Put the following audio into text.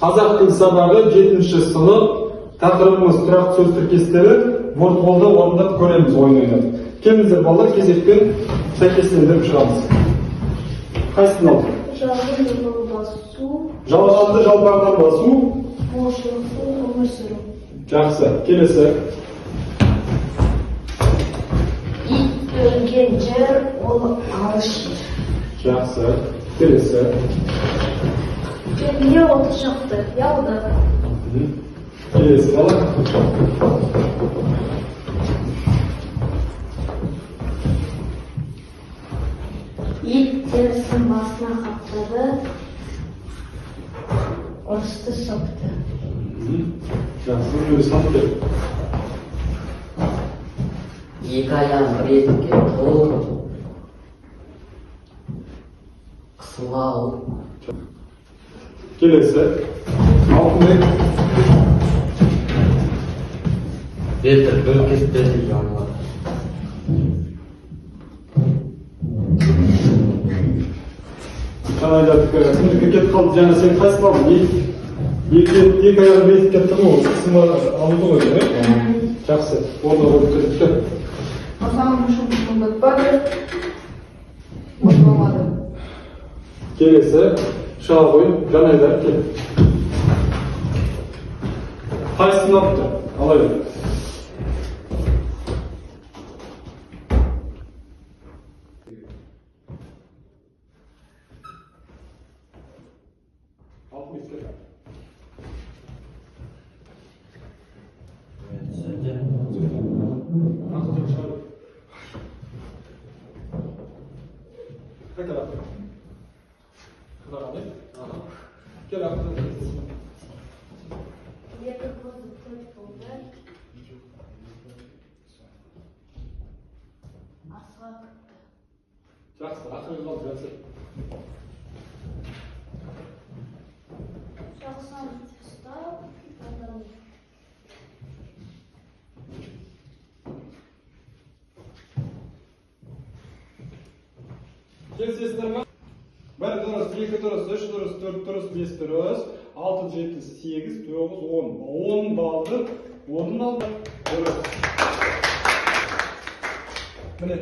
Қазақ тіл сабағы 7-ші сынып. Тақырыбымыз тұрақты сөз тіркестері. Вортфолды орындап көреміз ойын ойнап. Келіңіздер балалар, кезекпен сәйкестендіріп шығамыз. Қайсысын алдық? Жалғанды басу. Жалғанды жалбардан басу. Молшылықты өмір сүру. Жақсы. Келесі. Ит өлген жер ол алыс жер. Жақсы. Келесі. Жерге оты шықты, яуды. Келесі бала. Ит терісін басына қаптады, ұрысты соқты. Жақсы. Өзі салып кел. Екі аяғын бір етікке толып қысыла алып. Келесі. Алтын. Ветер бөлкестері жанлады. Жаңа айтып көресің, кетіп қалды, жаңа сен қайсысын алдың? Екі аяғы бетіп кетті ме, ол қысымы алды ғой, не? Жақсы, орда қойып кетті. Масаның мұшым бұтпады, мұшламады. Келесі, шыға қой, жаңа айтып кел. Қайсысын алыпты? Алай бер. Екі көзі көз болды. Асыға күтті. Жақсы, ақырын қалды, жақсы. Жақсан ұстап, одан Келсесіздер ма? 1 дұрыс, 2 дұрыс, 3 дұрыс, 4 дұрыс, 5 дұрыс, 6, 7, 8, 9, 10. 10 балды, 10 алды. Дұрыс. Міне.